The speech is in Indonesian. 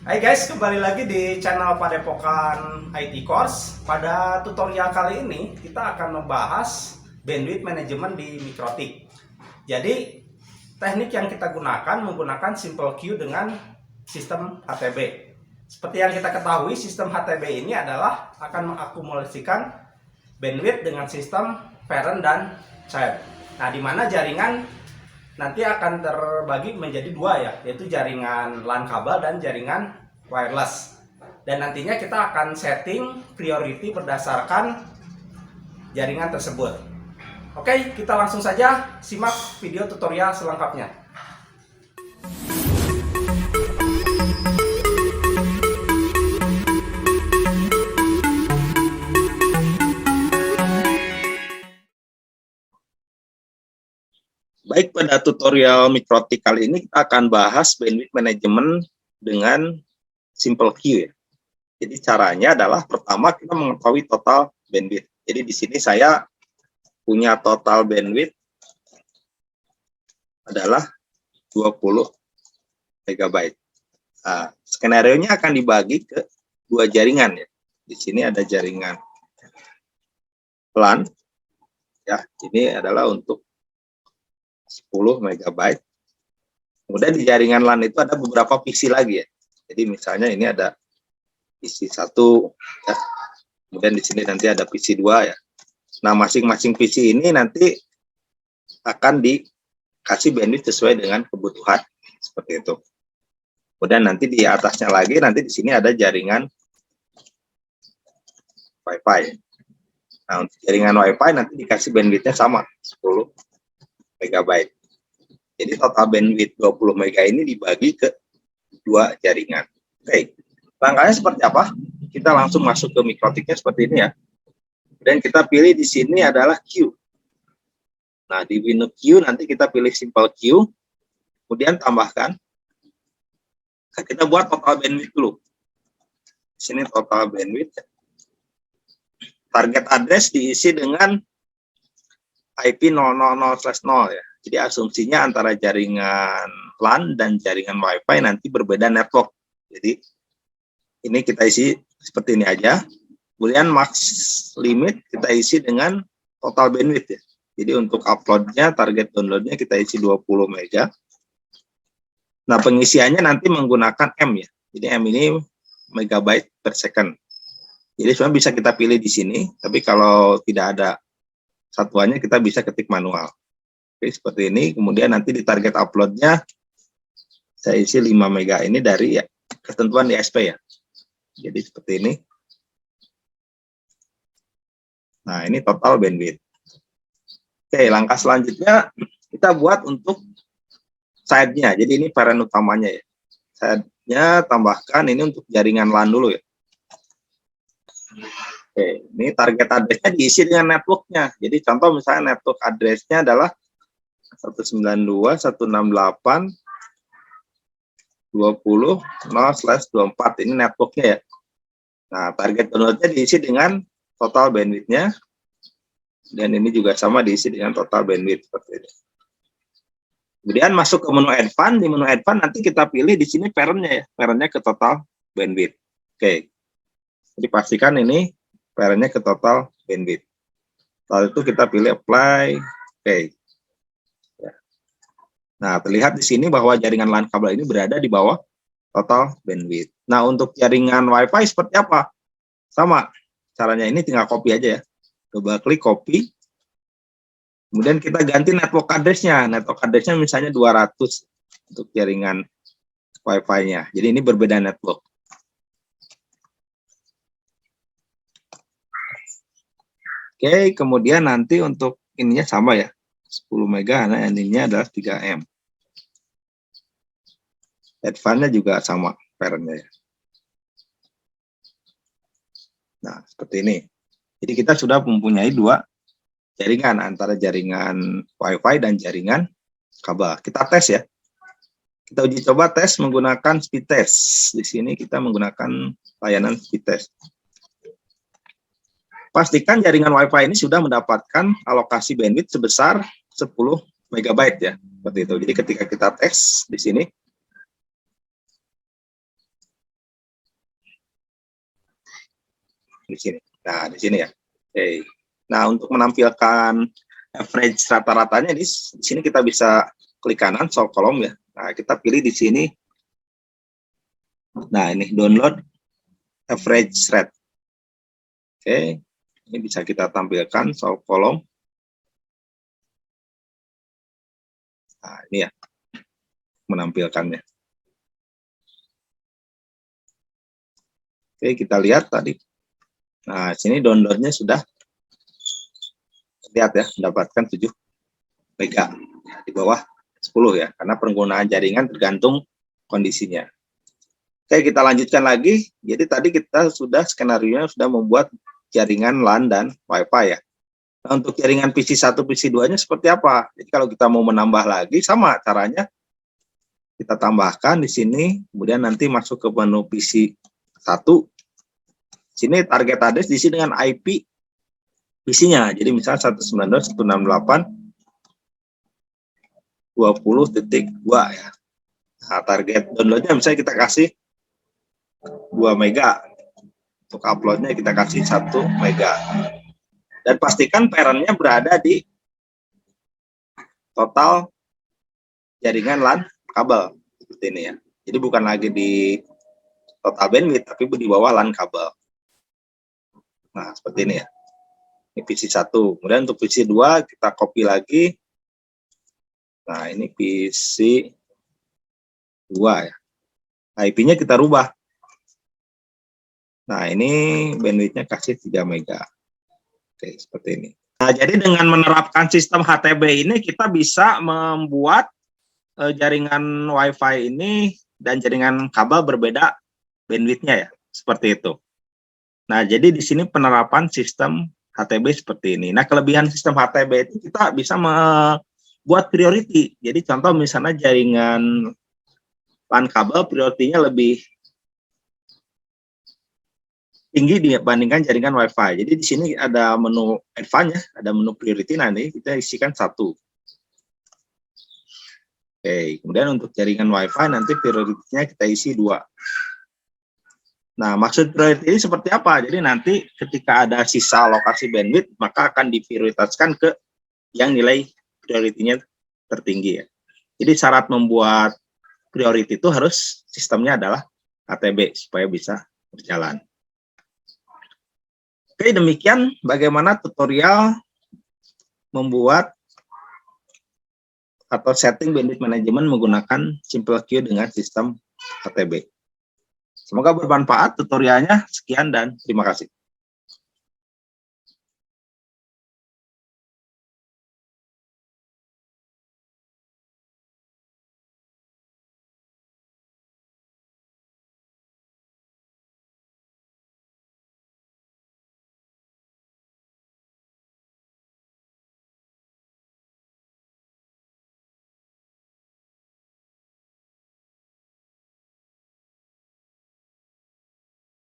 Hai guys, kembali lagi di channel Padepokan IT Course. Pada tutorial kali ini kita akan membahas bandwidth management di Mikrotik. Jadi, teknik yang kita gunakan menggunakan simple queue dengan sistem HTB. Seperti yang kita ketahui, sistem HTB ini adalah akan mengakumulasikan bandwidth dengan sistem parent dan child. Nah, di mana jaringan nanti akan terbagi menjadi dua ya, yaitu jaringan LAN kabel dan jaringan wireless. Dan nantinya kita akan setting priority berdasarkan jaringan tersebut. Oke, kita langsung saja simak video tutorial selengkapnya. Baik, pada tutorial Mikrotik kali ini kita akan bahas bandwidth management dengan simple queue ya. Jadi caranya adalah pertama kita mengetahui total bandwidth. Jadi di sini saya punya total bandwidth adalah 20 MB. Nah, skenario-nya akan dibagi ke dua jaringan ya. Di sini ada jaringan LAN ya. Ini adalah untuk 10 MB. Kemudian di jaringan LAN itu ada beberapa PC lagi ya. Jadi misalnya ini ada PC 1 ya. Kemudian di sini nanti ada PC 2 ya. Nah, masing-masing PC ini nanti akan dikasih bandwidth sesuai dengan kebutuhan seperti itu. Kemudian nanti di atasnya lagi nanti di sini ada jaringan Wi-Fi. Nah, untuk jaringan Wi-Fi nanti dikasih bandwidthnya sama 10 MB. Jadi total bandwidth 20 MB ini dibagi ke dua jaringan. Oke, langkahnya seperti apa? Kita langsung masuk ke Mikrotiknya seperti ini ya. Dan kita pilih di sini adalah queue. Nah, di menu queue nanti kita pilih simple queue. Kemudian tambahkan. Kita buat total bandwidth dulu. Di sini total bandwidth. Target address diisi dengan IP 000/0 ya. Jadi asumsinya antara jaringan LAN dan jaringan Wi-Fi nanti berbeda network. Jadi ini kita isi seperti ini aja. Kemudian max limit kita isi dengan total bandwidth ya. Jadi untuk uploadnya, target downloadnya kita isi 20 MB. Nah, pengisiannya nanti menggunakan M ya. Jadi M ini megabyte per second. Jadi sebenarnya bisa kita pilih di sini, tapi kalau tidak ada satuannya kita bisa ketik manual. Oke, seperti ini. Kemudian nanti di target uploadnya saya isi 5 MB ini dari ya, ketentuan di SP ya. Jadi seperti ini. Nah, ini total bandwidth. Oke, langkah selanjutnya kita buat untuk side-nya. Jadi ini parent utamanya ya. Side-nya tambahkan ini untuk jaringan LAN dulu ya. Oke, ini target address-nya diisi dengan network-nya. Jadi contoh misalnya network address-nya adalah 192.168.20.0/24. Ini network-nya ya. Nah, target download-nya diisi dengan total bandwidth-nya. Dan ini juga sama diisi dengan total bandwidth seperti ini. Kemudian masuk ke menu advance. Di menu advance nanti kita pilih di sini parent-nya ya. Parent-nya ke total bandwidth. Oke. Jadi pastikan ini parent-nya ke total bandwidth. Lalu itu kita pilih apply. Oke. Ya. Nah, terlihat di sini bahwa jaringan LAN kabel ini berada di bawah total bandwidth. Nah, untuk jaringan Wi-Fi seperti apa? Sama. Caranya ini tinggal copy aja ya. Coba klik copy. Kemudian kita ganti network address-nya. Network address-nya misalnya 200 untuk jaringan Wi-Fi-nya. Jadi ini berbeda network. Oke, kemudian nanti untuk ininya sama ya. 10 MB, nah ininya adalah 3M. Advance-nya juga sama parent-nya ya. Nah, seperti ini. Jadi kita sudah mempunyai dua jaringan, antara jaringan Wi-Fi dan jaringan kabel. Kita tes ya. Kita uji coba tes menggunakan speed test. Di sini kita menggunakan layanan speed test. Pastikan jaringan Wi-Fi ini sudah mendapatkan alokasi bandwidth sebesar 10 MB ya. Seperti itu. Jadi ketika kita tes di sini, di sini. Nah, di sini ya. Oke. Nah, untuk menampilkan average rata-ratanya di sini kita bisa klik kanan solve kolom ya. Nah, kita pilih di sini. Nah, ini download average rate. Oke. Ini bisa kita tampilkan solve kolom. Nah, ini ya menampilkannya. Oke, kita lihat tadi. Nah, sini downloadnya sudah lihat ya, mendapatkan 7 mega di bawah 10 ya, karena penggunaan jaringan tergantung kondisinya. Oke, kita lanjutkan lagi. Jadi tadi kita sudah skenario sudah membuat jaringan LAN dan WiFi ya. Nah, untuk jaringan PC1, PC2-nya seperti apa? Jadi kalau kita mau menambah lagi, sama caranya. Kita tambahkan di sini, kemudian nanti masuk ke menu PC1. Sini target address diisi dengan IP PC-nya. Jadi misalnya 192.168.20.2 ya. Nah, target downloadnya misalnya kita kasih 2 mega. Untuk uploadnya kita kasih 1 mega. Dan pastikan parent-nya berada di total jaringan LAN kabel seperti ini ya. Jadi bukan lagi di total bandwidth, tapi di bawah LAN kabel. Nah, seperti ini ya. Ini PC1. Kemudian untuk PC2 kita copy lagi. Nah, ini PC2 ya. IP-nya kita rubah. Nah, ini bandwidth-nya kasih 3 mega. Oke, seperti ini. Nah, jadi dengan menerapkan sistem HTB ini kita bisa membuat jaringan WiFi ini dan jaringan kabel berbeda bandwidth-nya ya, seperti itu. Nah, jadi di sini penerapan sistem HTB seperti ini. Nah, kelebihan sistem HTB itu kita bisa membuat priority. Jadi contoh misalnya jaringan LAN kabel prioritinya lebih tinggi dibandingkan jaringan WiFi. Jadi di sini ada menu advance ya, ada menu priority, nanti kita isikan 1. Oke, kemudian untuk jaringan WiFi nanti prioritinya kita isi 2. Nah, maksud priority ini seperti apa? Jadi nanti ketika ada sisa alokasi bandwidth, maka akan diprioritaskan ke yang nilai prioritinya tertinggi ya. Jadi syarat membuat priority itu harus sistemnya adalah HTB supaya bisa berjalan. Oke, demikian bagaimana tutorial membuat atau setting bandwidth management menggunakan SimpleQ dengan sistem HTB. Semoga bermanfaat tutorialnya. Sekian dan terima kasih.